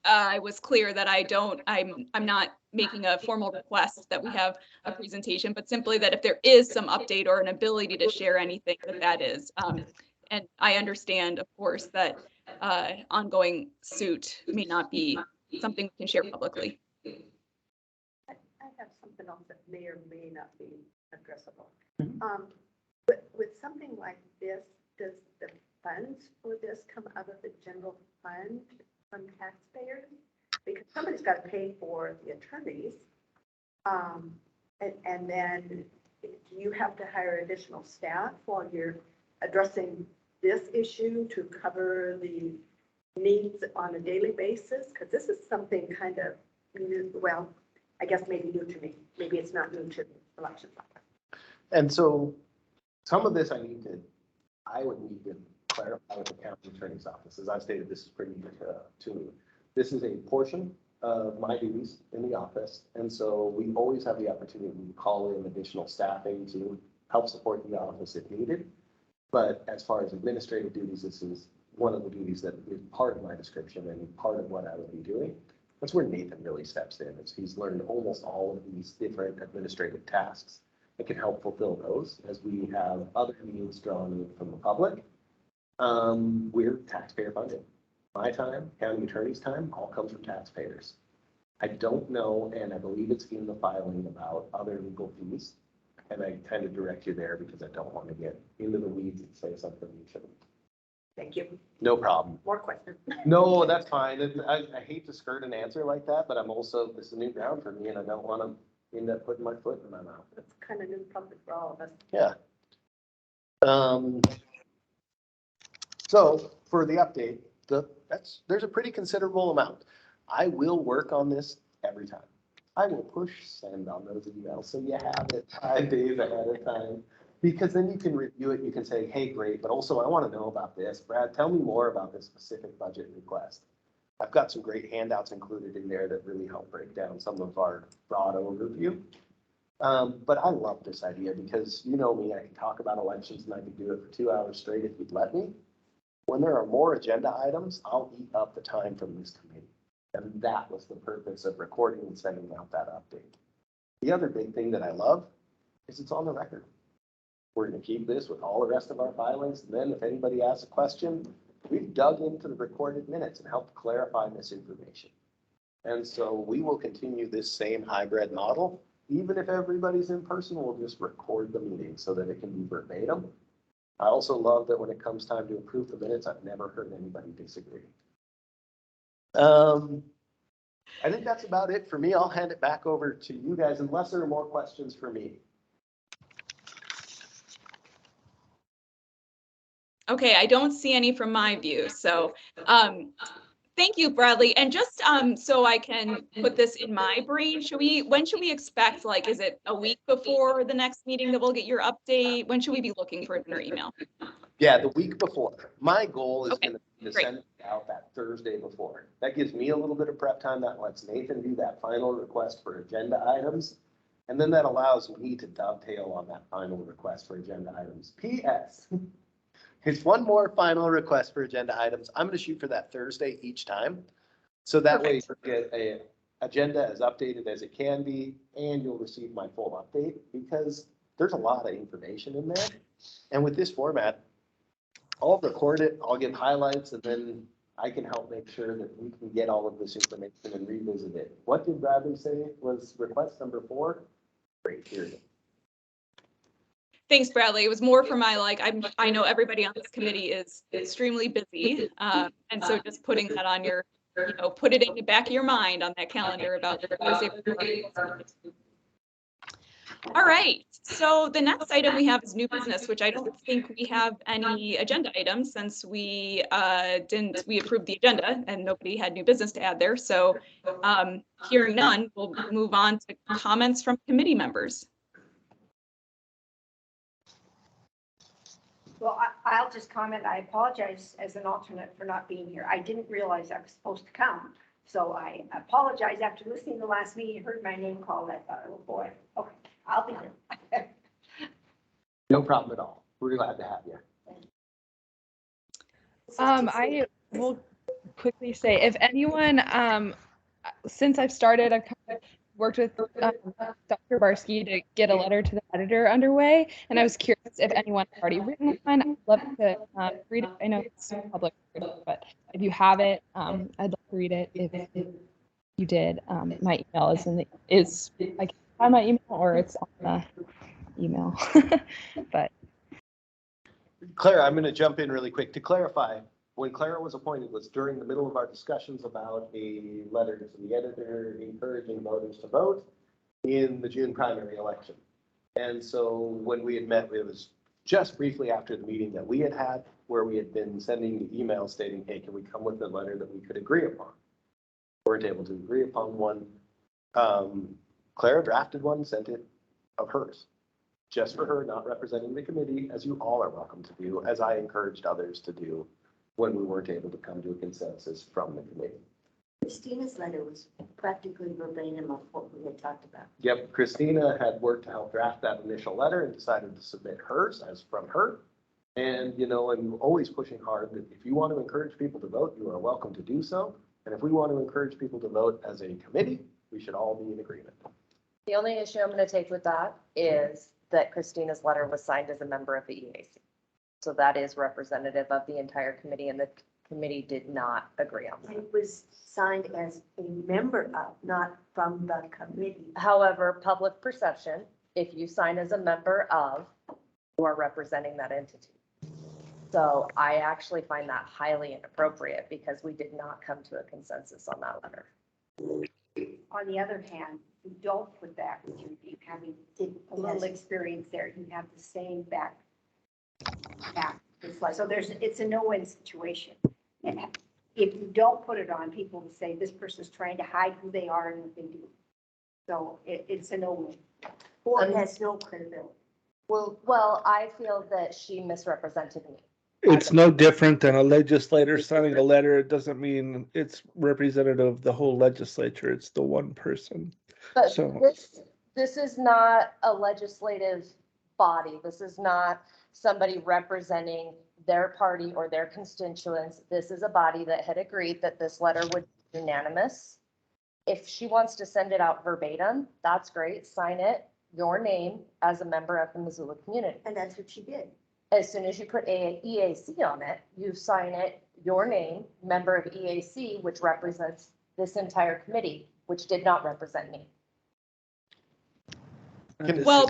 I was clear that I'm not making a formal request that we have a presentation, but simply that if there is some update or an ability to share anything, that is. And I understand, of course, that ongoing suit may not be something we can share publicly.
I have something else that may or may not be addressable. With something like this, does the funds for this come out of the general fund from taxpayers? Because somebody's got to pay for the attorneys. And then do you have to hire additional staff while you're addressing this issue to cover the needs on a daily basis? Because this is something kind of new, well, I guess maybe new to me. Maybe it's not new to the election.
and so some of this I would need to clarify with the county attorney's office. As I stated, this is pretty new to me. This is a portion of my duties in the office. And so we always have the opportunity to call in additional staffing to help support the office if needed. But as far as administrative duties, this is one of the duties that is part of my description and part of what I would be doing. That's where Nathan really steps in. He's learned almost all of these different administrative tasks and can help fulfill those as we have other needs drawn in from the public. We're taxpayer funded. My time, county attorney's time, all comes from taxpayers. I don't know, and I believe it's in the filing about other legal fees. And I tend to direct you there because I don't want to get into the weeds and say something you shouldn't.
Thank you.
No problem.
More questions?
No, that's fine. I hate to skirt an answer like that, but I'm also, this is new ground for me and I don't want to end up putting my foot in my mouth.
It's kind of new public for all of us.
Yeah. So for the update, there's a pretty considerable amount. I will work on this every time. I will push send on those emails so you have it 5 days ahead of time, because then you can review it. You can say, hey, great, but also I want to know about this. Brad, tell me more about this specific budget request. I've got some great handouts included in there that really help break down some of our broad overview. But I love this idea because you know me, I can talk about elections and I can do it for 2 hours straight if you'd let me. When there are more agenda items, I'll eat up the time from this committee. And that was the purpose of recording and sending out that update. The other big thing that I love is it's on the record. We're going to keep this with all the rest of our filings. And then if anybody asks a question, we've dug into the recorded minutes and helped clarify misinformation. And so we will continue this same hybrid model. Even if everybody's in person, we'll just record the meeting so that it can be verbatim. I also love that when it comes time to approve the minutes, I've never heard anybody disagree. I think that's about it for me. I'll hand it back over to you guys unless there are more questions for me.
Okay, I don't see any from my view. So Thank you, Bradley. And just so I can put this in my brain, when should we expect, like, is it a week before the next meeting that we'll get your update? When should we be looking for it in our email?
Yeah, the week before. My goal is
Okay,
going to be to
great.
send it out that Thursday before. That gives me a little bit of prep time. That lets Nathan do that final request for agenda items. And then that allows me to dovetail on that final request for agenda items. P.S. Here's one more final request for agenda items. I'm going to shoot for that Thursday each time. So that way you get a agenda as updated as it can be, and you'll receive my full update because there's a lot of information in there. And with this format, I'll record it, I'll give highlights, and then I can help make sure that we can get all of this information and revisit it. What did Bradley say was request number 4? Great, period.
Thanks, Bradley. It was more for my, like, I know everybody on this committee is extremely busy. And so just putting that on your, put it in the back of your mind on that calendar about Thursday. All right, so the next item we have is new business, which I don't think we have any agenda items since we approved the agenda and nobody had new business to add there. So hearing none, we'll move on to comments from committee members.
Well, I'll just comment. I apologize as an alternate for not being here. I didn't realize I was supposed to come. So I apologize after listening to the last meeting, heard my name called. I thought, oh boy, okay, I'll be here.
No problem at all. We're glad to have you.
I will quickly say, if anyone, since I've started, I've kind of worked with Dr. Barsky to get a letter to the editor underway, and I was curious if anyone had already written one. I'd love to read it. I know it's public, but if you have it, I'd love to read it. If you did, my email is I can find my email or it's on the email. But
Clara, I'm going to jump in really quick to clarify. When Clara was appointed was during the middle of our discussions about a letter to the editor encouraging voters to vote in the June primary election. And so when we had met, it was just briefly after the meeting that we had had, where we had been sending the email stating, hey, can we come with a letter that we could agree upon? We weren't able to agree upon one. Clara drafted one, sent it of hers, just for her, not representing the committee, as you all are welcome to do, as I encouraged others to do when we weren't able to come to a consensus from the committee.
Christina's letter was practically verbatim of what we had talked about.
Yep, Christina had worked to help draft that initial letter and decided to submit hers as from her. And, I'm always pushing hard that if you want to encourage people to vote, you are welcome to do so. And if we want to encourage people to vote as a committee, we should all be in agreement.
The only issue I'm going to take with that is that Christina's letter was signed as a member of the EAC. So that is representative of the entire committee, and the committee did not agree on that.
It was signed as a member of, not from the committee.
However, public perception, if you sign as a member of, you are representing that entity. So I actually find that highly inappropriate because we did not come to a consensus on that letter.
On the other hand, if you don't put that with you having a little experience there, you have the same back. It's like, so it's a no-win situation. And if you don't put it on, people will say this person's trying to hide who they are and what they do. So it's a no-win.
Or it has no credibility.
Well, I feel that she misrepresented me.
It's no different than a legislator signing a letter. It doesn't mean it's representative of the whole legislature. It's the one person.
But
So
this is not a legislative body. This is not somebody representing their party or their constituents. This is a body that had agreed that this letter would be unanimous. If she wants to send it out verbatim, that's great. Sign it, your name as a member of the Missoula community.
And that's what she did.
As soon as you put EAC on it, you sign it, your name, member of EAC, which represents this entire committee, which did not represent me.
Well,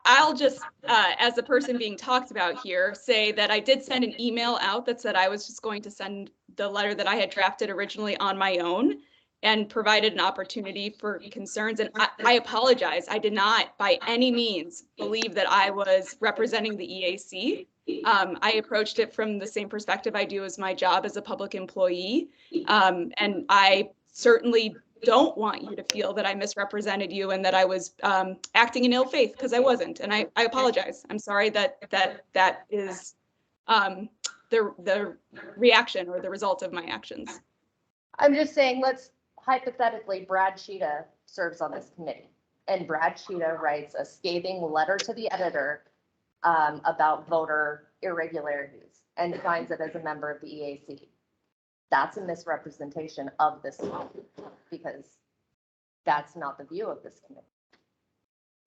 I'll just, as the person being talked about here, say that I did send an email out that said I was just going to send the letter that I had drafted originally on my own. and provided an opportunity for concerns. And I apologize. I did not by any means believe that I was representing the EAC. I approached it from the same perspective I do as my job as a public employee. And I certainly don't want you to feel that I misrepresented you and that I was acting in ill faith, because I wasn't. And I apologize. I'm sorry that is the reaction or the result of my actions.
I'm just saying, let's hypothetically, Brad Sheeta serves on this committee, and Brad Sheeta writes a scathing letter to the editor about voter irregularities and finds it as a member of the EAC. That's a misrepresentation of this committee, because that's not the view of this committee.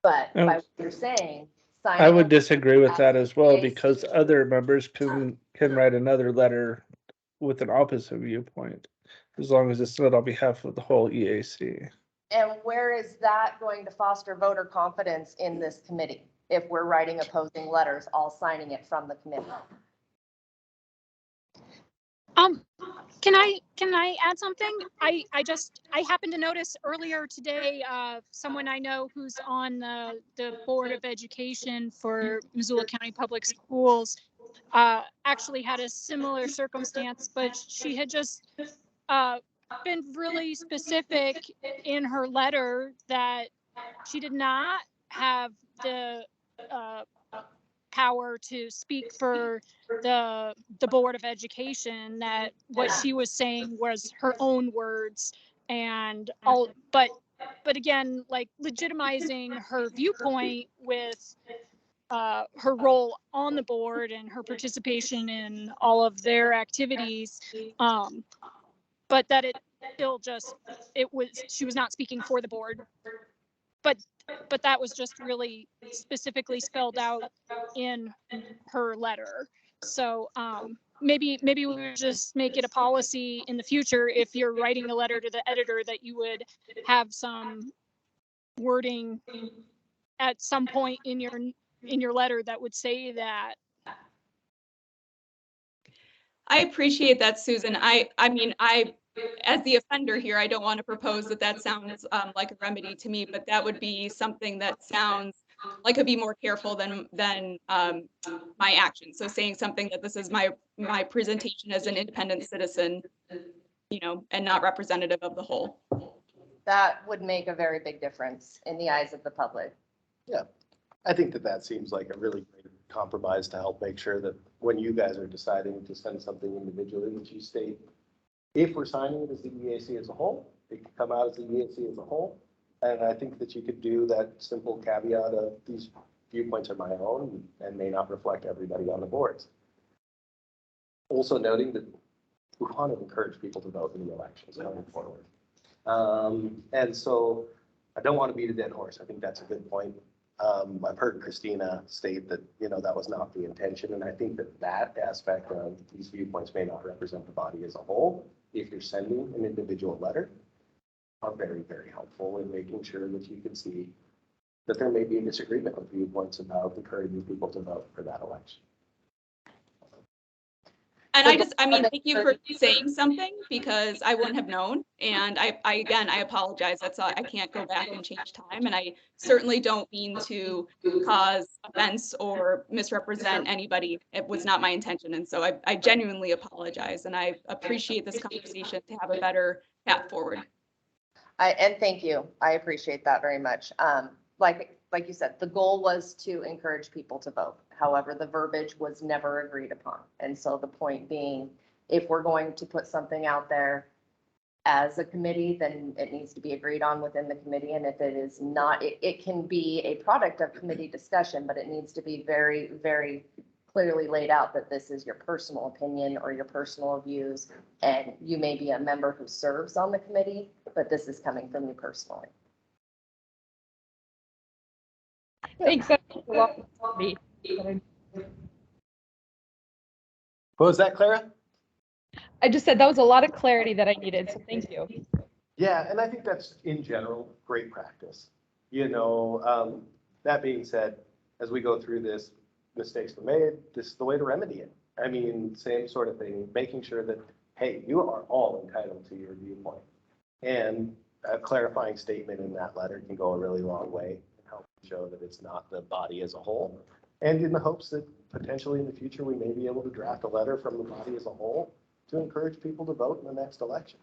But by what you're saying,
I would disagree with that as well,
EAC.
because other members can write another letter with an opposite viewpoint, as long as it's not on behalf of the whole EAC.
And where is that going to foster voter confidence in this committee if we're writing opposing letters, all signing it from the committee?
Can I add something? I happened to notice earlier today, someone I know who's on the Board of Education for Missoula County Public Schools actually had a similar circumstance, but she had just been really specific in her letter that she did not have the power to speak for the Board of Education, that what she was saying was her own words, and all, but again, like, legitimizing her viewpoint with her role on the board and her participation in all of their activities, but that it still just, she was not speaking for the board, but that was just really specifically spelled out in her letter. So maybe we would just make it a policy in the future, if you're writing a letter to the editor, that you would have some wording at some point in your letter that would say that.
I appreciate that, Susan. I mean, as the offender here, I don't want to propose that sounds like a remedy to me, but that would be something that sounds like I'd be more careful than my actions. So saying something that this is my presentation as an independent citizen, and not representative of the whole.
That would make a very big difference in the eyes of the public.
Yeah, I think that seems like a really great compromise to help make sure that when you guys are deciding to send something individually, that you state, if we're signing it as the EAC as a whole, it could come out as the EAC as a whole. And I think that you could do that simple caveat of, these viewpoints are my own and may not reflect everybody on the boards. Also noting that we want to encourage people to vote in the elections going forward. And so I don't want to beat a dead horse. I think that's a good point. I've heard Christina state that, that was not the intention. And I think that aspect of these viewpoints may not represent the body as a whole, if you're sending an individual letter, are very, very helpful in making sure that you can see that there may be a disagreement with viewpoints about encouraging people to vote for that election.
And thank you for saying something, because I wouldn't have known. And again, I apologize. I can't go back and change time. And I certainly don't mean to cause offense or misrepresent anybody. It was not my intention. And so I genuinely apologize. And I appreciate this conversation to have a better path forward.
And thank you. I appreciate that very much. Like you said, the goal was to encourage people to vote. However, the verbiage was never agreed upon. And so the point being, if we're going to put something out there as a committee, then it needs to be agreed on within the committee. And if it is not, it can be a product of committee discussion, but it needs to be very, very clearly laid out that this is your personal opinion or your personal views. And you may be a member who serves on the committee, but this is coming from you personally.
Thanks.
What was that, Clara?
I just said that was a lot of clarity that I needed, so thank you.
Yeah, and I think that's, in general, great practice. That being said, as we go through this, mistakes were made, this is the way to remedy it. I mean, same sort of thing, making sure that, hey, you are all entitled to your viewpoint. And a clarifying statement in that letter can go a really long way and help show that it's not the body as a whole. And in the hopes that potentially in the future, we may be able to draft a letter from the body as a whole to encourage people to vote in the next election.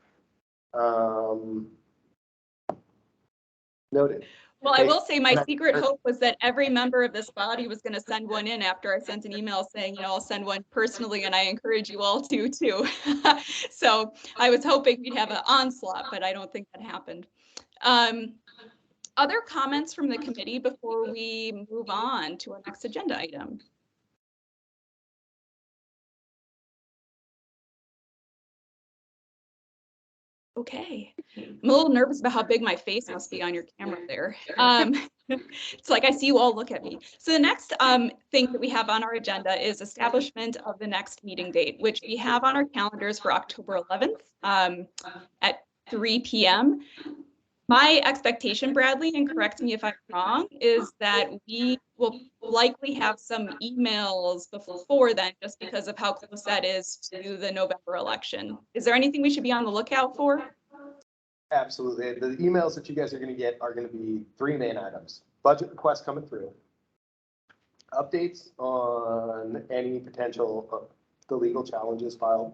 Noted.
Well, I will say my secret hope was that every member of this body was going to send one in after I sent an email saying, you know, I'll send one personally, and I encourage you all to too. So I was hoping we'd have an onslaught, but I don't think that happened. Other comments from the committee before we move on to our next agenda item? Okay, I'm a little nervous about how big my face must be on your camera there. It's like I see you all look at me. So the next thing that we have on our agenda is establishment of the next meeting date, which we have on our calendars for October 11th at 3 p.m. My expectation, Bradley, and correct me if I'm wrong, is that we will likely have some emails before then, just because of how close that is to the November election. Is there anything we should be on the lookout for?
Absolutely. The emails that you guys are going to get are going to be three main items. Budget requests coming through. Updates on any potential the legal challenges filed.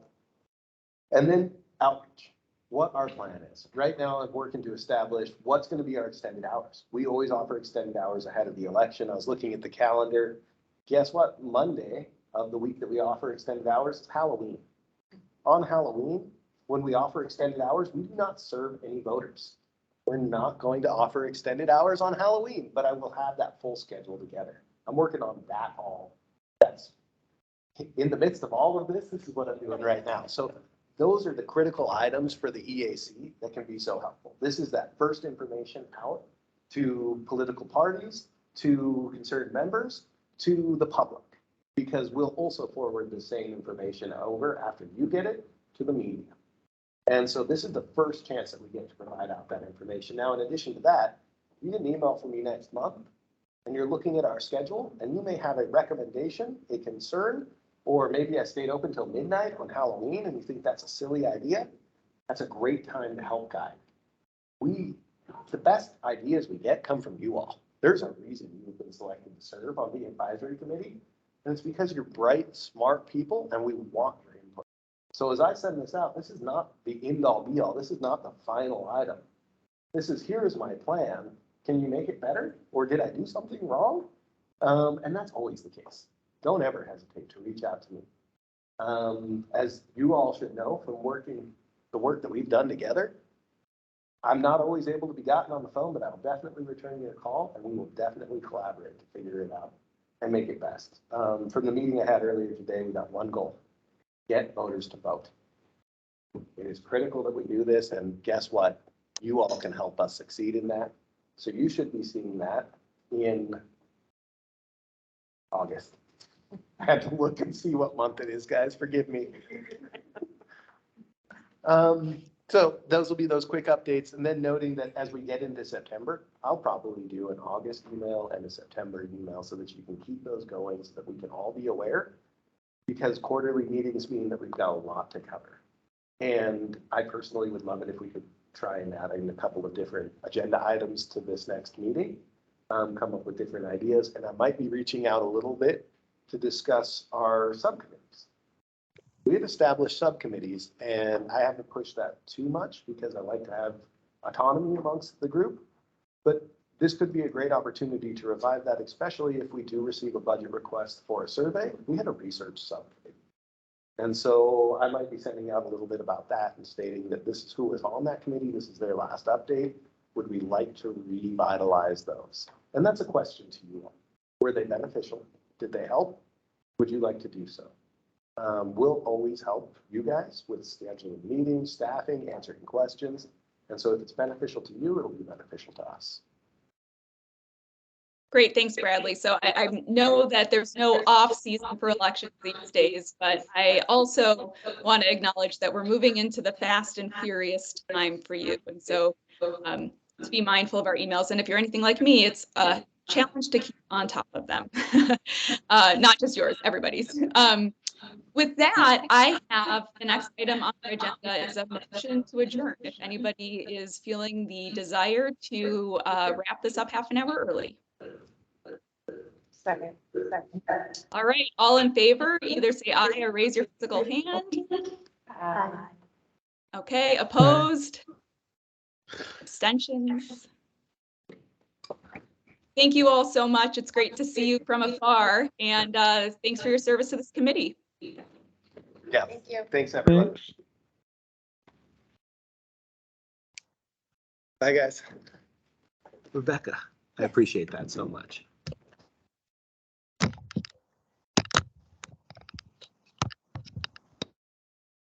And then outreach. What our plan is. Right now, I'm working to establish what's going to be our extended hours. We always offer extended hours ahead of the election. I was looking at the calendar. Guess what? Monday of the week that we offer extended hours is Halloween. On Halloween, when we offer extended hours, we do not serve any voters. We're not going to offer extended hours on Halloween, but I will have that full schedule together. I'm working on that all. That's in the midst of all of this. This is what I'm doing right now. So those are the critical items for the EAC that can be so helpful. This is that first information out to political parties, to concerned members, to the public, because we'll also forward the same information over after you get it to the media. And so this is the first chance that we get to provide out that information. Now, in addition to that, you get an email from me next month and you're looking at our schedule and you may have a recommendation, a concern, or maybe I stayed open till midnight on Halloween and you think that's a silly idea. That's a great time to help guide. The best ideas we get come from you all. There's a reason you've been selected to serve on the advisory committee. And it's because you're bright, smart people and we want your input. So as I send this out, this is not the end all be all. This is not the final item. This is, here's my plan. Can you make it better? Or did I do something wrong? And that's always the case. Don't ever hesitate to reach out to me. As you all should know from the work that we've done together, I'm not always able to be gotten on the phone, but I'll definitely return you a call and we will definitely collaborate to figure it out and make it best. From the meeting I had earlier today, we got one goal: get voters to vote. It is critical that we do this, and guess what? You all can help us succeed in that. So you should be seeing that in August. I had to look and see what month it is, guys. Forgive me. So those will be those quick updates. And then noting that as we get into September, I'll probably do an August email and a September email so that you can keep those going so that we can all be aware, because quarterly meetings mean that we've got a lot to cover. And I personally would love it if we could try and add in a couple of different agenda items to this next meeting, come up with different ideas. And I might be reaching out a little bit to discuss our subcommittees. We have established subcommittees and I haven't pushed that too much because I like to have autonomy amongst the group, but this could be a great opportunity to revive that, especially if we do receive a budget request for a survey. We had a research subcommittee. And so I might be sending out a little bit about that and stating that this is who was on that committee. This is their last update. Would we like to revitalize those? And that's a question to you all. Were they beneficial? Did they help? Would you like to do so? We'll always help you guys with scheduling meetings, staffing, answering questions. And so if it's beneficial to you, it'll be beneficial to us.
Great, thanks, Bradley. So I know that there's no off season for elections these days, but I also want to acknowledge that we're moving into the fast and furious time for you. And so to be mindful of our emails. And if you're anything like me, it's a challenge to keep on top of them. Not just yours, everybody's. With that, I have the next item on our agenda is a motion to adjourn. If anybody is feeling the desire to wrap this up half an hour early.
Second.
All right, all in favor, either say aye or raise your physical hand. Okay, opposed? Abstentions? Thank you all so much. It's great to see you from afar, and thanks for your service to this committee.
Yeah,
Thank you.
thanks, everyone. Bye, guys.
Rebecca, I appreciate that so much.